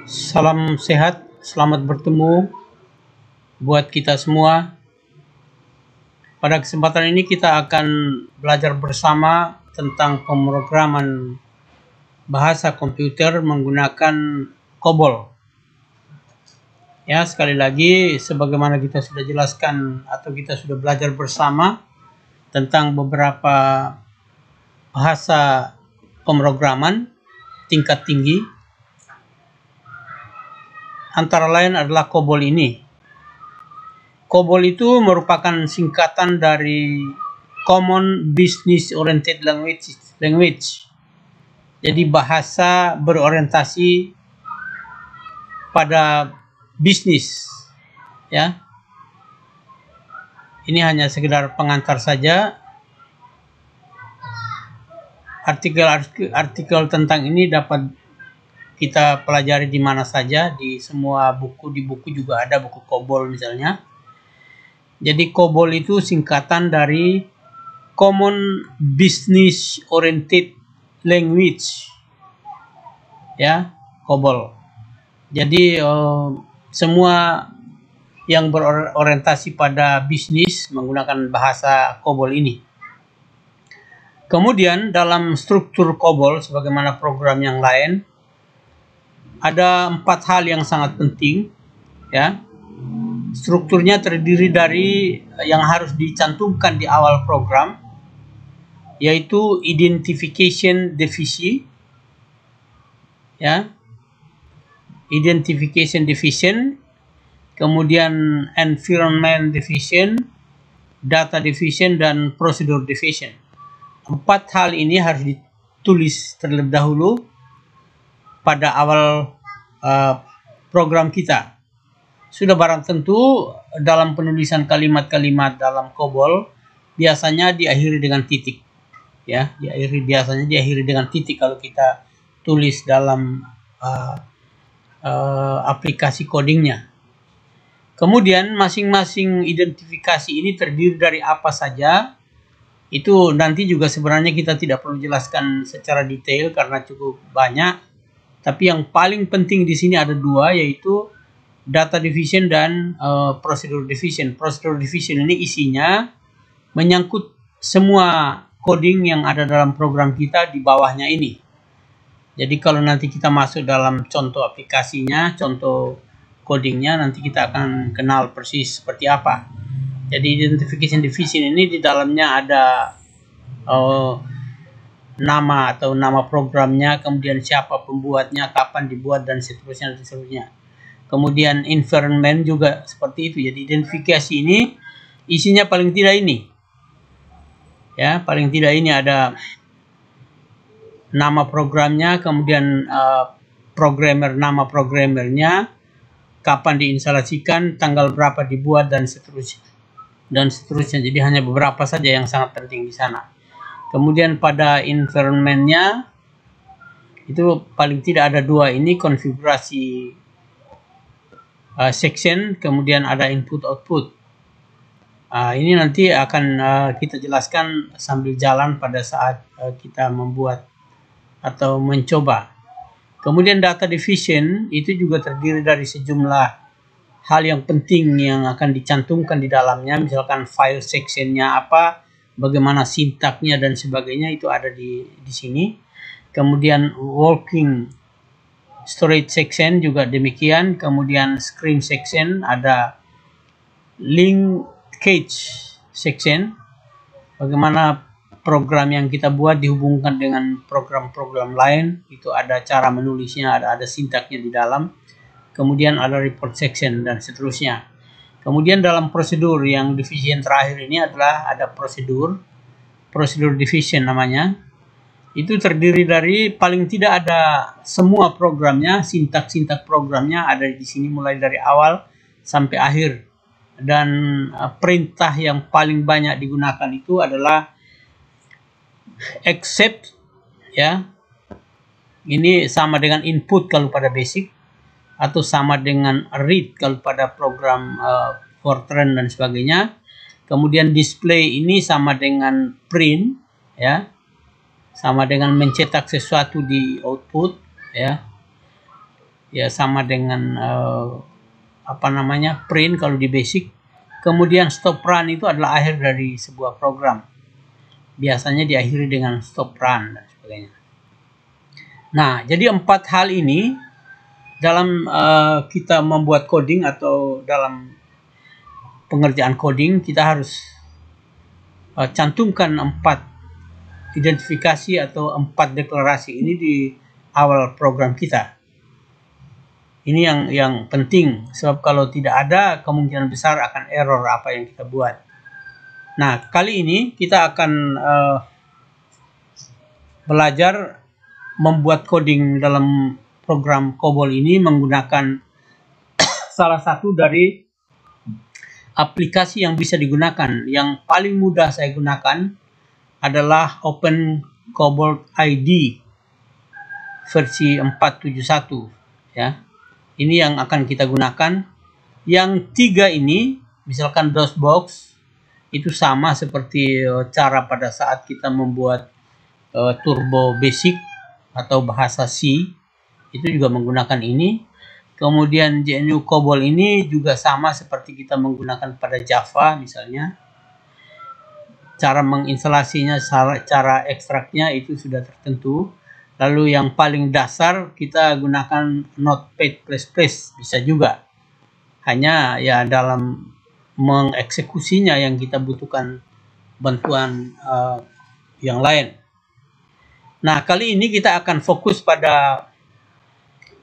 Salam sehat, selamat bertemu buat kita semua. Pada kesempatan ini kita akan belajar bersama tentang pemrograman bahasa komputer menggunakan COBOL. Ya, sekali lagi sebagaimana kita sudah jelaskan atau kita sudah belajar bersama tentang beberapa bahasa pemrograman tingkat tinggi, antara lain adalah COBOL ini. COBOL itu merupakan singkatan dari Common Business Oriented Language. Jadi bahasa berorientasi pada bisnis, ya. Ini hanya sekedar pengantar saja. Artikel tentang ini dapat kita pelajari di mana saja, di semua buku. Di buku juga ada buku COBOL misalnya. Jadi COBOL itu singkatan dari Common Business Oriented Language, ya, COBOL. Jadi semua yang berorientasi pada bisnis menggunakan bahasa COBOL ini. Kemudian dalam struktur COBOL sebagaimana program yang lain ada 4 hal yang sangat penting, ya. Strukturnya terdiri dari yang harus dicantumkan di awal program, yaitu identification division, ya. Identification division, kemudian environment division, data division, dan procedure division. 4 hal ini harus ditulis terlebih dahulu pada awal program kita. Sudah barang tentu dalam penulisan kalimat-kalimat dalam COBOL biasanya diakhiri dengan titik, ya. Biasanya diakhiri dengan titik kalau kita tulis dalam aplikasi codingnya. Kemudian masing-masing identifikasi ini terdiri dari apa saja, itu nanti juga sebenarnya kita tidak perlu jelaskan secara detail karena cukup banyak. Tapi yang paling penting di sini ada 2, yaitu data division dan procedure division. Procedure division ini isinya menyangkut semua coding yang ada dalam program kita di bawahnya ini. Jadi kalau nanti kita masuk dalam contoh aplikasinya, contoh codingnya, nanti kita akan kenal persis seperti apa. Jadi identification division ini di dalamnya ada nama atau nama programnya, kemudian siapa pembuatnya, kapan dibuat, dan seterusnya. Kemudian environment juga seperti itu. Jadi identifikasi ini isinya paling tidak ini, ya, paling tidak ini ada nama programnya, kemudian nama programmernya, kapan diinstalasikan, tanggal berapa dibuat, dan seterusnya. Jadi hanya beberapa saja yang sangat penting di sana. Kemudian pada environment-nya itu paling tidak ada 2 ini, konfigurasi section, kemudian ada input output. Ini nanti akan kita jelaskan sambil jalan pada saat kita membuat atau mencoba. Kemudian data division itu juga terdiri dari sejumlah hal yang penting yang akan dicantumkan di dalamnya, misalkan file sectionnya apa, bagaimana sintaknya dan sebagainya, itu ada di sini. Kemudian working storage section juga demikian. Kemudian screen section, ada linkage section, bagaimana program yang kita buat dihubungkan dengan program-program lain, itu ada cara menulisnya, ada sintaknya di dalam. Kemudian ada report section dan seterusnya. Kemudian dalam prosedur yang division terakhir ini adalah ada prosedur division namanya. Itu terdiri dari paling tidak ada semua programnya, sintak programnya ada di sini mulai dari awal sampai akhir. Dan perintah yang paling banyak digunakan itu adalah except, ya. Ini sama dengan input kalau pada basic, atau sama dengan read kalau pada program Fortran dan sebagainya. Kemudian display ini sama dengan print, ya, sama dengan mencetak sesuatu di output, ya. ya sama dengan print kalau di basic. Kemudian stop run itu adalah akhir dari sebuah program. Biasanya diakhiri dengan stop run dan sebagainya. Nah, jadi 4 hal ini dalam kita membuat coding atau dalam pengerjaan coding, kita harus cantumkan 4 identifikasi atau 4 deklarasi ini di awal program kita. Ini yang penting, sebab kalau tidak ada, kemungkinan besar akan error apa yang kita buat. Nah, kali ini kita akan belajar membuat coding dalam program COBOL ini menggunakan salah satu dari aplikasi yang bisa digunakan. Yang paling mudah saya gunakan adalah Open COBOL ID versi 471, ya. Ini yang akan kita gunakan. Yang 3 ini, misalkan DOSBox, itu sama seperti cara pada saat kita membuat Turbo Basic atau bahasa C, itu juga menggunakan ini. Kemudian GNU COBOL ini juga sama seperti kita menggunakan pada Java misalnya. Cara menginstalasinya, cara ekstraknya itu sudah tertentu. Lalu yang paling dasar kita gunakan Notepad++, bisa juga. Hanya ya dalam mengeksekusinya yang kita butuhkan bantuan yang lain. Nah, kali ini kita akan fokus pada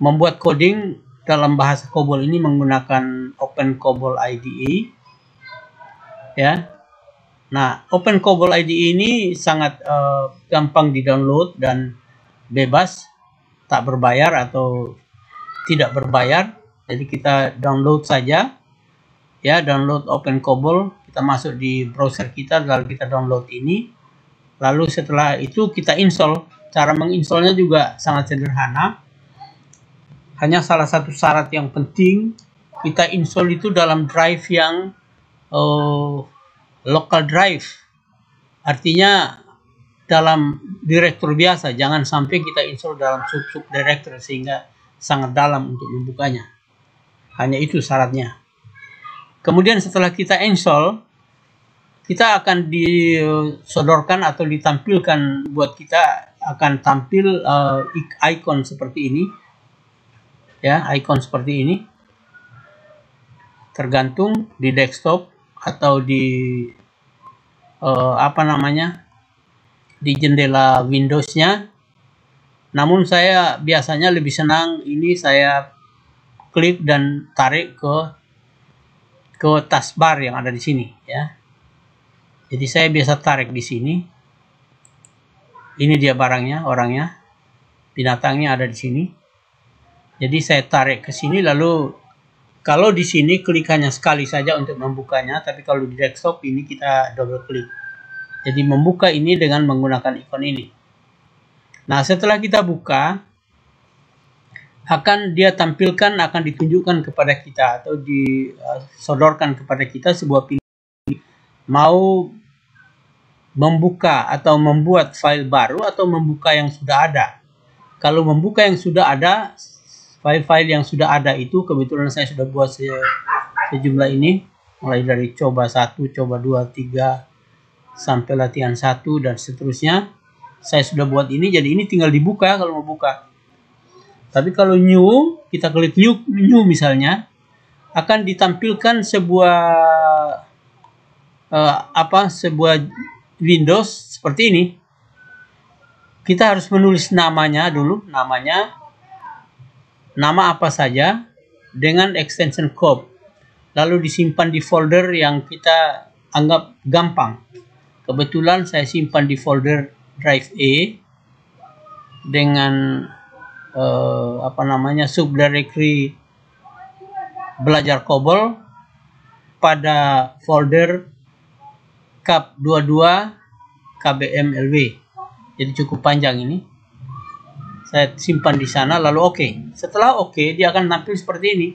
membuat coding dalam bahasa COBOL ini menggunakan Open COBOL IDE. Ya. Nah, Open COBOL IDE ini sangat gampang di-download dan bebas, tak berbayar atau tidak berbayar. Jadi kita download saja, ya, download Open COBOL, kita masuk di browser kita, lalu kita download ini, lalu setelah itu kita install. Cara menginstallnya juga sangat sederhana, hanya salah satu syarat yang penting, kita install itu dalam drive yang local drive, artinya dalam direktur biasa, jangan sampai kita install dalam sub direktur sehingga sangat dalam untuk membukanya. Hanya itu syaratnya. Kemudian setelah kita install, kita akan disodorkan atau ditampilkan, buat kita akan tampil icon seperti ini, ya, icon seperti ini, tergantung di desktop atau di di jendela Windows-nya. Namun saya biasanya lebih senang ini, saya klik dan tarik ke taskbar yang ada di sini, ya. Jadi saya biasa tarik di sini. Ini dia barangnya, orangnya, binatangnya ada di sini. Jadi saya tarik ke sini, lalu kalau di sini klik hanya sekali saja untuk membukanya, tapi kalau di desktop ini kita double klik. Jadi membuka ini dengan menggunakan ikon ini. Nah, setelah kita buka, akan dia tampilkan, akan ditunjukkan kepada kita atau disodorkan kepada kita sebuah pilihan, mau membuka atau membuat file baru atau membuka yang sudah ada. Kalau membuka yang sudah ada, file-file yang sudah ada itu, kebetulan saya sudah buat sejumlah ini, mulai dari coba 1, coba 2, 3, sampai latihan 1 dan seterusnya. Saya sudah buat ini, jadi ini tinggal dibuka kalau mau buka. Tapi kalau new, kita klik new misalnya, akan ditampilkan sebuah sebuah Windows seperti ini. Kita harus menulis namanya dulu, nama apa saja dengan extension code, lalu disimpan di folder yang kita anggap gampang. Kebetulan saya simpan di folder drive A dengan subdirectory belajar COBOL pada folder cap22 kbmlw. Jadi cukup panjang ini. Saya simpan di sana, lalu oke. Setelah oke, dia akan tampil seperti ini.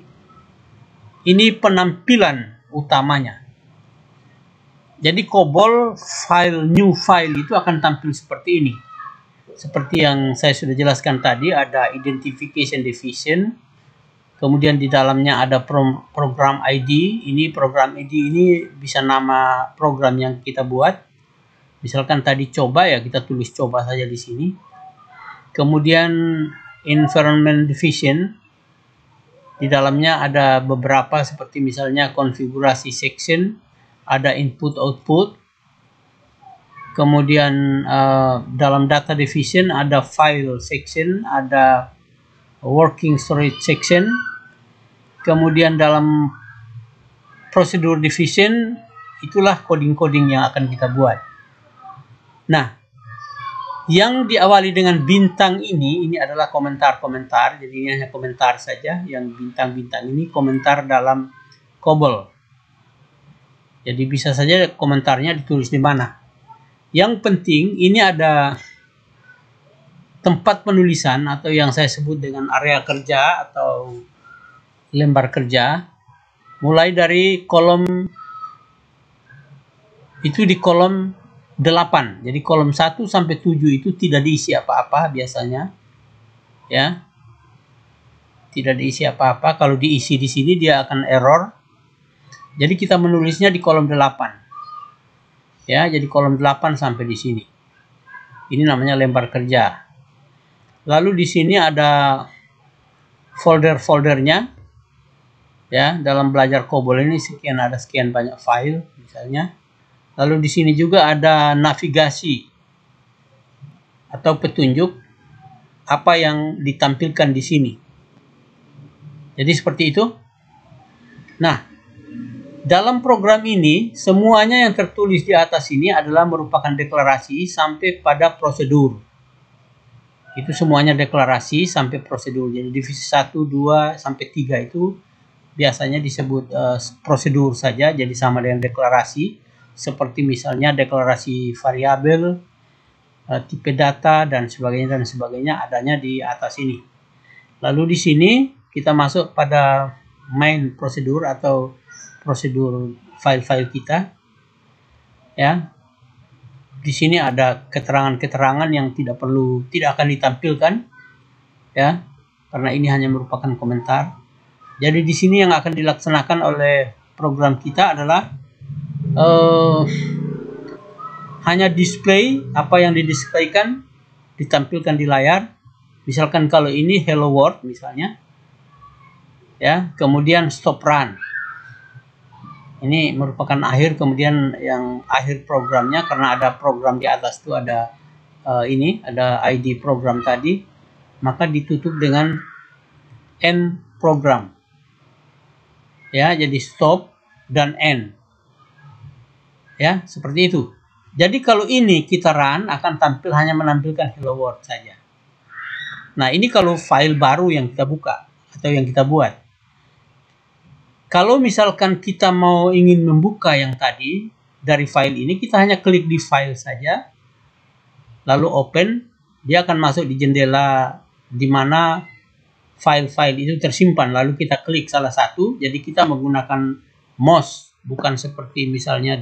Ini penampilan utamanya. Jadi COBOL new file itu akan tampil seperti ini. Seperti yang saya sudah jelaskan tadi, ada identification division, Kemudian di dalamnya ada program ID. Ini program ID ini bisa nama program yang kita buat. Misalkan tadi coba, ya kita tulis coba saja di sini. Kemudian environment division. Di dalamnya ada beberapa seperti misalnya konfigurasi section, ada input output. Kemudian dalam data division ada file section, ada working storage section. Kemudian dalam prosedur division itulah coding-coding yang akan kita buat. Nah, yang diawali dengan bintang ini adalah komentar-komentar. Jadi ini hanya komentar saja. Yang bintang-bintang ini komentar dalam COBOL. Jadi bisa saja komentarnya ditulis di mana. Yang penting ini ada tempat penulisan atau yang saya sebut dengan area kerja atau lembar kerja. Mulai dari kolom itu di kolom 8. Jadi kolom 1 sampai 7 itu tidak diisi apa-apa biasanya. Ya. Tidak diisi apa-apa. Kalau diisi di sini dia akan error. Jadi kita menulisnya di kolom 8. Ya, jadi kolom 8 sampai di sini. Ini namanya lembar kerja. Lalu di sini ada folder-foldernya. Ya, dalam belajar COBOL ini ada sekian banyak file misalnya. Lalu di sini juga ada navigasi atau petunjuk apa yang ditampilkan di sini. Jadi seperti itu. Nah, dalam program ini semuanya yang tertulis di atas ini adalah merupakan deklarasi sampai pada prosedur. Itu semuanya deklarasi sampai prosedur. Jadi divisi 1, 2 sampai 3 itu biasanya disebut prosedur saja, jadi sama dengan deklarasi. Seperti misalnya deklarasi variabel, tipe data dan sebagainya adanya di atas ini. Lalu di sini kita masuk pada main prosedur atau prosedur file-file kita. Ya. Di sini ada keterangan-keterangan yang tidak akan ditampilkan, ya, karena ini hanya merupakan komentar. Jadi di sini yang akan dilaksanakan oleh program kita adalah hanya display apa yang didisplaykan ditampilkan di layar. Misalkan kalau ini hello world misalnya, ya, kemudian stop run. Ini merupakan akhir, kemudian yang akhir programnya karena ada program di atas itu ada ada ID program tadi, maka ditutup dengan end program. Ya, jadi stop dan end. Ya, seperti itu. Jadi kalau ini kita run akan hanya menampilkan hello world saja. Nah, ini kalau file baru yang kita buka atau yang kita buat. Kalau misalkan kita ingin membuka yang tadi dari file ini, kita hanya klik di file saja. Lalu open, dia akan masuk di jendela di mana file-file itu tersimpan. Lalu kita klik salah satu, jadi kita menggunakan mouse, bukan seperti misalnya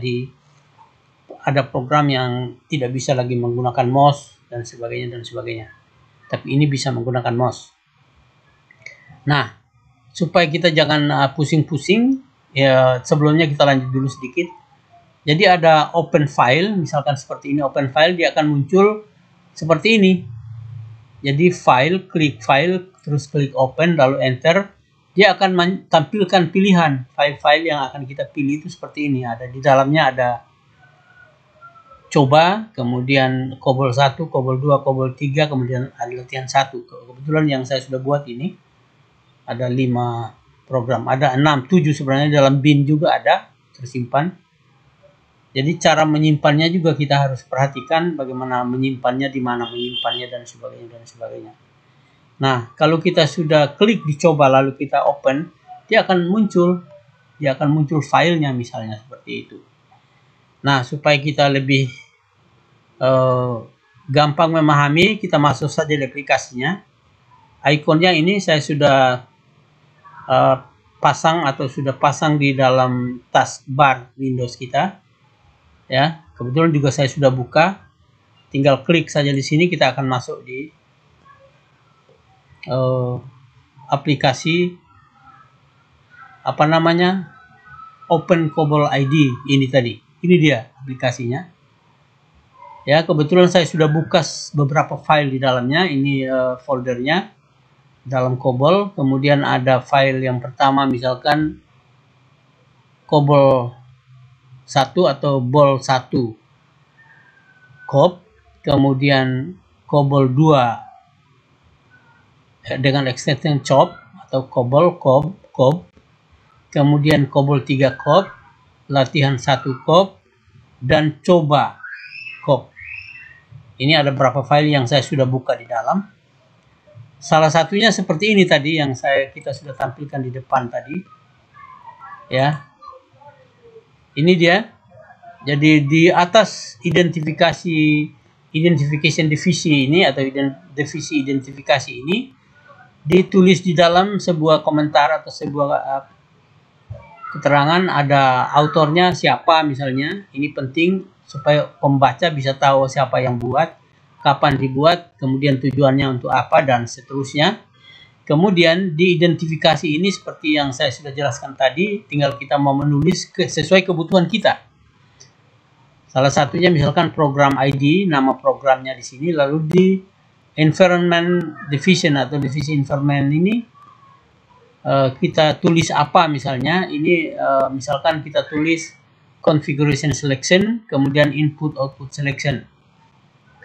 ada program yang tidak bisa lagi menggunakan mouse dan sebagainya. Tapi ini bisa menggunakan mouse. Nah, supaya kita jangan pusing-pusing, ya sebelumnya kita lanjut dulu sedikit. Jadi ada open file, misalkan seperti ini open file, dia akan muncul seperti ini. Jadi klik file, terus klik open, lalu enter. Dia akan tampilkan pilihan file-file yang akan kita pilih itu seperti ini. Ada di dalamnya ada coba, kemudian COBOL 1, COBOL 2, COBOL 3, kemudian ada latihan 1. Kebetulan yang saya sudah buat ini ada 5 program, ada 6, 7 sebenarnya dalam bin juga ada tersimpan. Jadi cara menyimpannya juga kita harus perhatikan bagaimana menyimpannya, di mana menyimpannya dan sebagainya. Nah, kalau kita sudah klik dicoba lalu kita open, dia akan muncul filenya misalnya seperti itu. Nah, supaya kita lebih gampang memahami, kita masuk saja di aplikasinya. Ikonnya ini saya sudah pasang di dalam taskbar Windows kita. Ya, kebetulan juga saya sudah buka. Tinggal klik saja di sini, kita akan masuk di aplikasi apa namanya, Open COBOL ID ini tadi. Ini dia aplikasinya. Ya, kebetulan saya sudah buka beberapa file di dalamnya. Ini foldernya dalam COBOL. Kemudian ada file yang pertama misalkan COBOL 1 atau BOL 1 COB, kemudian COBOL 2 dengan extension COB atau COBOL COB, kemudian COBOL 3 COB, latihan 1 COB, dan coba COB. Ini ada beberapa file yang saya sudah buka di dalam. Salah satunya seperti ini tadi yang kita sudah tampilkan di depan tadi. Ya. Ini dia. Jadi di atas identification divisi ini atau divisi identifikasi ini ditulis di dalam sebuah komentar atau sebuah keterangan, ada autornya siapa misalnya. Ini penting supaya pembaca bisa tahu siapa yang buat, kapan dibuat, kemudian tujuannya untuk apa, dan seterusnya. Kemudian di identifikasi ini seperti yang saya sudah jelaskan tadi, tinggal kita mau menulis sesuai kebutuhan kita. Salah satunya misalkan program ID, nama programnya di sini, lalu di environment division atau divisi environment ini kita tulis apa misalnya. Ini misalkan kita tulis configuration selection, kemudian input output selection.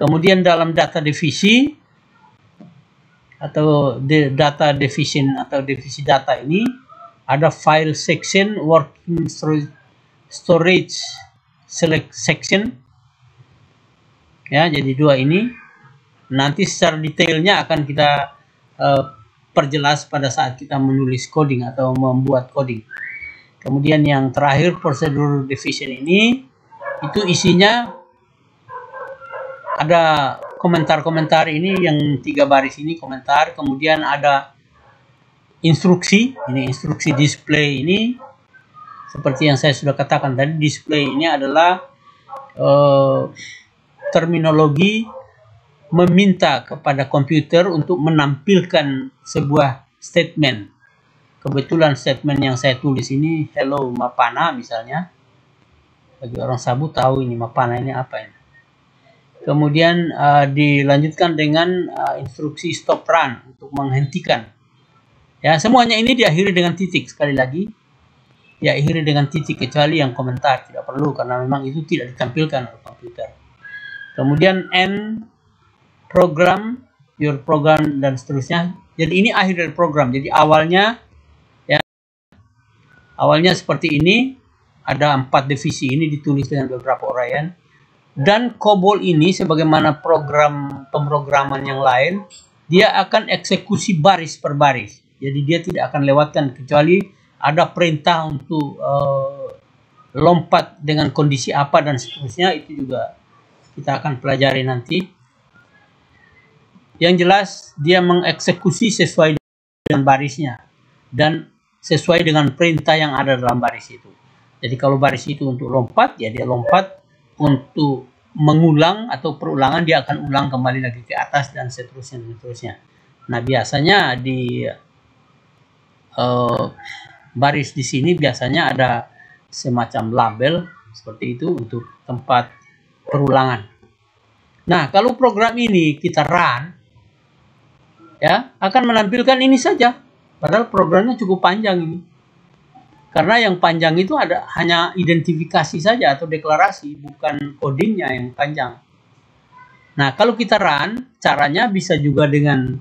Kemudian dalam data divisi atau data division atau divisi data ini ada file section, working storage select section. Ya, jadi dua ini. Nanti secara detailnya akan kita perjelas pada saat kita menulis coding atau membuat coding. Kemudian yang terakhir prosedur division ini, itu isinya ada komentar-komentar ini yang 3 baris ini komentar, kemudian ada instruksi, ini instruksi display ini. Seperti yang saya sudah katakan tadi, display ini adalah terminologi meminta kepada komputer untuk menampilkan sebuah statement. Kebetulan statement yang saya tulis ini hello Mapana misalnya. Bagi orang Sabu tahu ini Mapana ini apa ini. Kemudian dilanjutkan dengan instruksi stop run untuk menghentikan. Ya, semuanya ini diakhiri dengan titik. Sekali lagi, diakhiri dengan titik kecuali yang komentar, tidak perlu karena memang itu tidak ditampilkan oleh komputer. Kemudian end program, your program, dan seterusnya. Jadi ini akhir dari program. Jadi awalnya, ya, awalnya seperti ini. Ada 4 divisi ini ditulis dengan beberapa uraian. Dan COBOL ini sebagaimana program pemrograman yang lain, dia akan eksekusi baris per baris. Jadi dia tidak akan lewatkan kecuali ada perintah untuk lompat dengan kondisi apa dan seterusnya. Itu juga kita akan pelajari nanti. Yang jelas dia mengeksekusi sesuai dengan barisnya dan sesuai dengan perintah yang ada dalam baris itu. Jadi kalau baris itu untuk lompat, ya dia lompat. Untuk mengulang atau perulangan, dia akan ulang kembali lagi ke atas dan seterusnya. Nah, biasanya di baris di sini biasanya ada semacam label seperti itu untuk tempat perulangan. Nah, kalau program ini kita run, ya akan menampilkan ini saja. Padahal programnya cukup panjang ini. Karena yang panjang itu hanya identifikasi saja atau deklarasi, bukan codingnya yang panjang. Nah, kalau kita run, caranya bisa juga dengan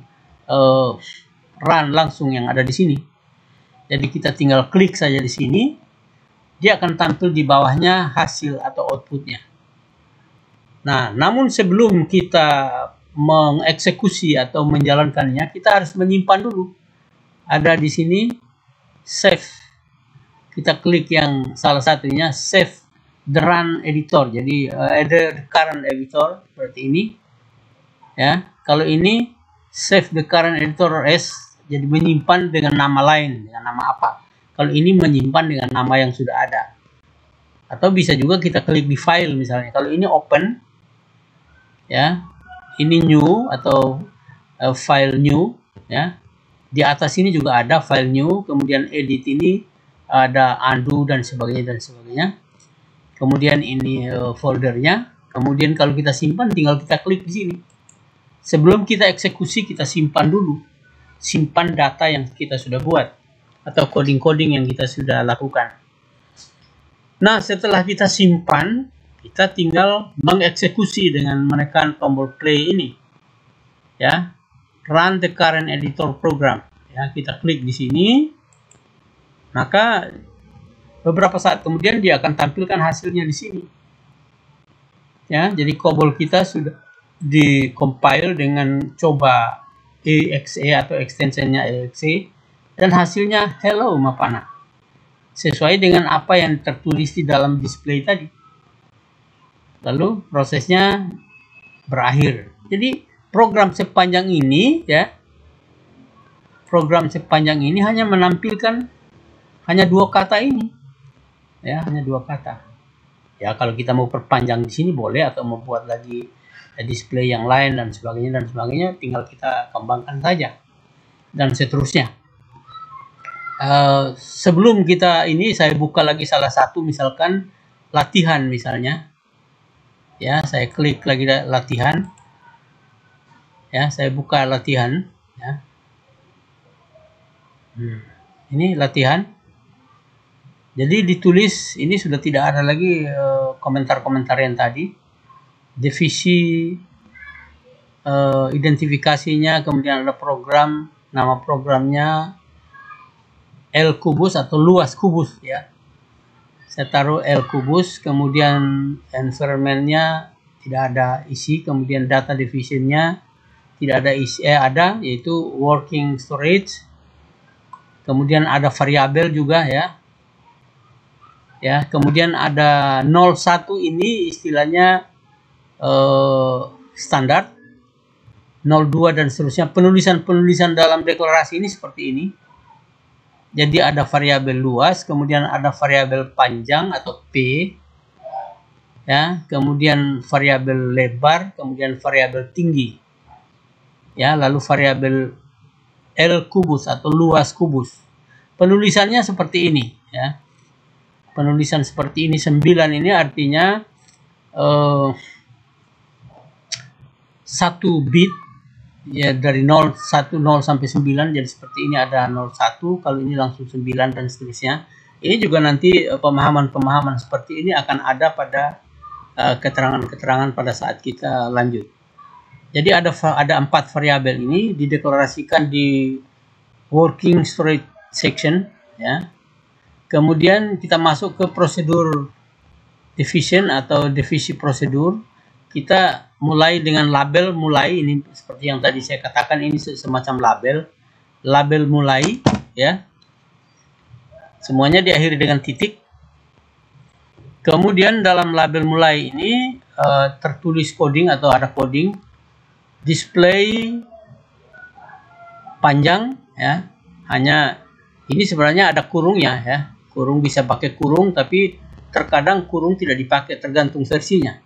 run langsung yang ada di sini. Jadi kita tinggal klik saja di sini, dia akan tampil di bawahnya hasil atau outputnya. Nah, namun sebelum kita mengeksekusi atau menjalankannya, kita harus menyimpan dulu. Ada di sini save. Kita klik yang salah satunya save the run editor. Jadi the current editor seperti ini. Ya, kalau ini save the current editor as, jadi menyimpan dengan nama lain, dengan nama apa. Kalau ini menyimpan dengan nama yang sudah ada. Atau bisa juga kita klik di file misalnya. Kalau ini open, ya, ini new atau file new, ya. Di atas ini juga ada file new, kemudian edit ini ada undo dan sebagainya. Kemudian ini foldernya. Kemudian kalau kita simpan, tinggal kita klik di sini. Sebelum kita eksekusi, kita simpan dulu. Simpan data yang kita sudah buat atau coding-coding yang kita sudah lakukan. Nah, setelah kita simpan, kita tinggal mengeksekusi dengan menekan tombol play ini. Ya, run the current editor program. Ya, kita klik di sini. Maka beberapa saat kemudian dia akan tampilkan hasilnya di sini. Ya, jadi COBOL kita sudah di-compile dengan coba exe atau extensionnya exe dan hasilnya hello Mapana. Sesuai dengan apa yang tertulis di dalam display tadi. Lalu prosesnya berakhir. Jadi program sepanjang ini ya, program sepanjang ini hanya menampilkan hanya 2 kata ini. Ya, hanya 2 kata. Ya, kalau kita mau perpanjang di sini boleh atau membuat lagi display yang lain dan sebagainya, tinggal kita kembangkan saja dan seterusnya. Sebelum kita ini saya buka lagi salah satu, misalkan latihan misalnya. Ya, saya klik lagi latihan. Ya, saya buka latihan. Ya. Ini latihan. Jadi ditulis, ini sudah tidak ada lagi komentar-komentar yang tadi. Divisi, identifikasinya, kemudian ada program, nama programnya L kubus atau luas kubus ya. Saya taruh L kubus, kemudian environment-nya tidak ada isi, kemudian data division-nya tidak ada isi, ada yaitu working storage. Kemudian ada variabel juga ya. Ya, kemudian ada 01 ini istilahnya standar. 02 dan seterusnya. Penulisan dalam deklarasi ini seperti ini. Jadi ada variabel luas, kemudian ada variabel panjang atau P. Ya, kemudian variabel lebar, kemudian variabel tinggi. Ya, lalu variabel L kubus atau luas kubus. Penulisannya seperti ini ya. Penulisan seperti ini 9 ini artinya 1 bit ya, dari 0 sampai 9, jadi seperti ini ada 01, kalau ini langsung 9 dan seterusnya. Ini juga nanti pemahaman seperti ini akan ada pada keterangan-keterangan pada saat kita lanjut. Jadi ada 4 variabel ini dideklarasikan di working storage section ya. Kemudian kita masuk ke prosedur division atau divisi prosedur. Kita mulai dengan label mulai, ini seperti yang tadi saya katakan, ini semacam label mulai ya. Semuanya diakhiri dengan titik. Kemudian dalam label mulai ini tertulis coding atau ada coding. Display panjang ya. Hanya ini sebenarnya ada kurungnya ya. Kurung bisa pakai kurung, tapi terkadang kurung tidak dipakai, tergantung versinya.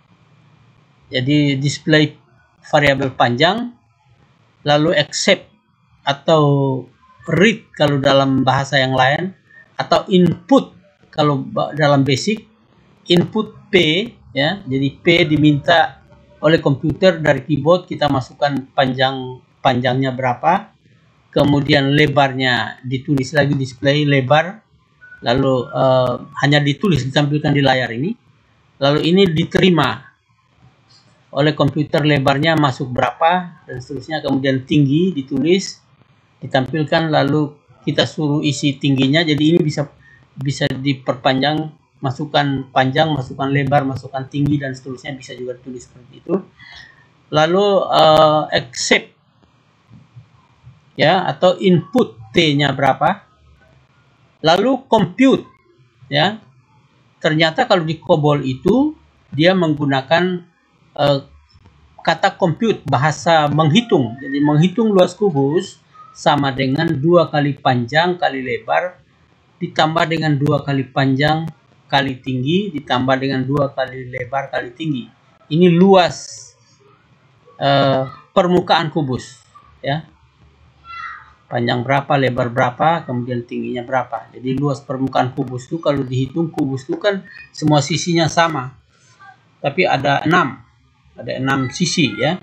Jadi display variabel panjang, lalu accept atau read kalau dalam bahasa yang lain, atau input kalau dalam basic, input P ya. Jadi P diminta oleh komputer dari keyboard, kita masukkan panjangnya berapa, kemudian lebarnya ditulis lagi, display lebar, lalu hanya ditulis, ditampilkan di layar ini, lalu ini diterima oleh komputer, lebarnya masuk berapa dan seterusnya, kemudian tinggi ditulis, ditampilkan, lalu kita suruh isi tingginya. Jadi ini bisa diperpanjang, masukkan panjang, masukkan lebar, masukkan tinggi dan seterusnya, bisa juga ditulis seperti itu. Lalu accept ya, atau input T-nya berapa, lalu compute ya. Ternyata kalau di COBOL itu dia menggunakan kata compute, bahasa menghitung. Jadi menghitung luas kubus sama dengan 2 kali panjang kali lebar ditambah dengan 2 kali panjang kali tinggi ditambah dengan 2 kali lebar kali tinggi. Ini luas permukaan kubus ya. Panjang berapa, lebar berapa, kemudian tingginya berapa. Jadi luas permukaan kubus itu kalau dihitung, kubus itu kan semua sisinya sama. Tapi ada 6 sisi ya.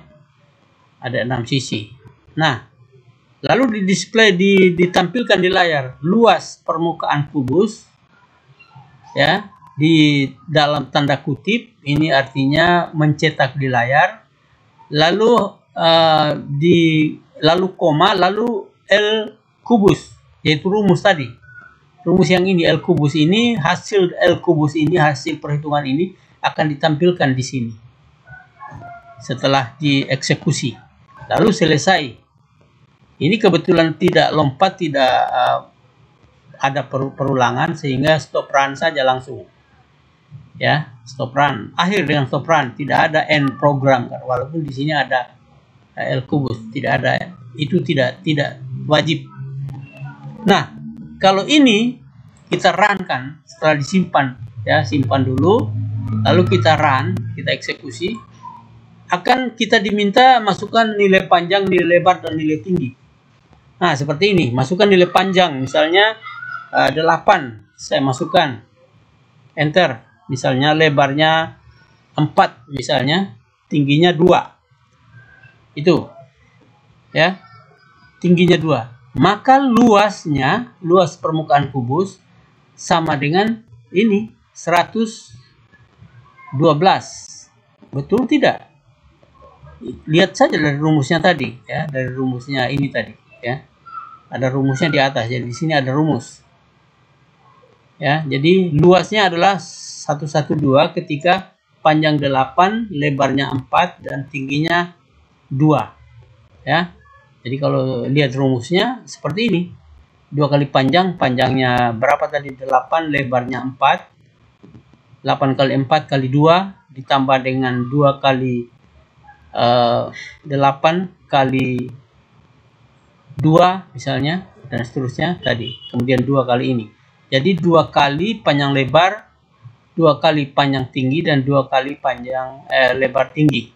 Ada 6 sisi. Nah, lalu ditampilkan di layar luas permukaan kubus ya, di dalam tanda kutip ini artinya mencetak di layar, lalu lalu koma, lalu L kubus, yaitu rumus tadi. Rumus yang ini L kubus ini, hasil L kubus ini, hasil perhitungan ini akan ditampilkan di sini setelah dieksekusi. Lalu selesai. Ini kebetulan tidak lompat, tidak ada perulangan, sehingga stop run saja langsung. Ya, stop run. Akhir dengan stop run, tidak ada end program kan. Walaupun di sini ada L kubus, tidak ada. Itu tidak wajib. Nah, kalau ini kita run kan, setelah disimpan, ya, simpan dulu, lalu kita run, kita eksekusi, akan kita diminta masukkan nilai panjang, nilai lebar, dan nilai tinggi. Nah, seperti ini, masukkan nilai panjang, misalnya 8, saya masukkan, enter, misalnya lebarnya 4, misalnya, tingginya 2, itu, ya, tingginya 2, maka luasnya, luas permukaan kubus, sama dengan ini, 112, betul tidak? Lihat saja dari rumusnya tadi, ya, dari rumusnya ini tadi, ya, ada rumusnya di atas. Jadi di sini ada rumus, ya. Jadi luasnya adalah 112 ketika panjang 8, lebarnya 4, dan tingginya 2, ya. Jadi kalau lihat rumusnya seperti ini, 2 kali panjang, panjangnya berapa tadi? 8, lebarnya 4, 8 kali 4 kali 2 ditambah dengan 2 kali 8 kali 2 misalnya, dan seterusnya tadi. Kemudian 2 kali ini. Jadi 2 kali panjang lebar, 2 kali panjang tinggi, dan 2 kali panjang lebar tinggi.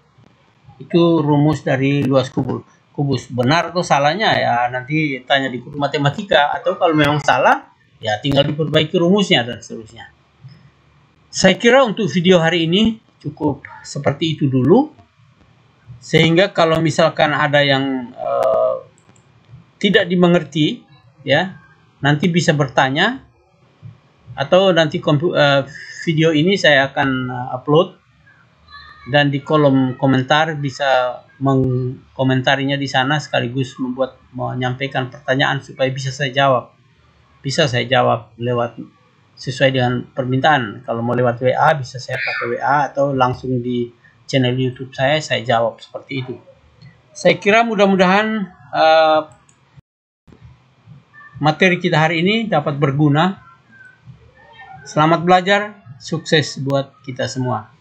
Itu rumus dari luas kubus. Benar atau salahnya ya nanti tanya di guru matematika, atau kalau memang salah ya tinggal diperbaiki rumusnya dan seterusnya. Saya kira untuk video hari ini cukup seperti itu dulu. Sehingga kalau misalkan ada yang tidak dimengerti, ya, nanti bisa bertanya, atau nanti video ini saya akan upload, dan di kolom komentar bisa mengkomentarinya di sana, sekaligus menyampaikan pertanyaan supaya bisa saya jawab. Bisa saya jawab lewat sesuai dengan permintaan. Kalau mau lewat WA bisa saya pakai WA, atau langsung di channel YouTube saya jawab seperti itu. Saya kira mudah-mudahan materi kita hari ini dapat berguna. Selamat belajar, sukses buat kita semua.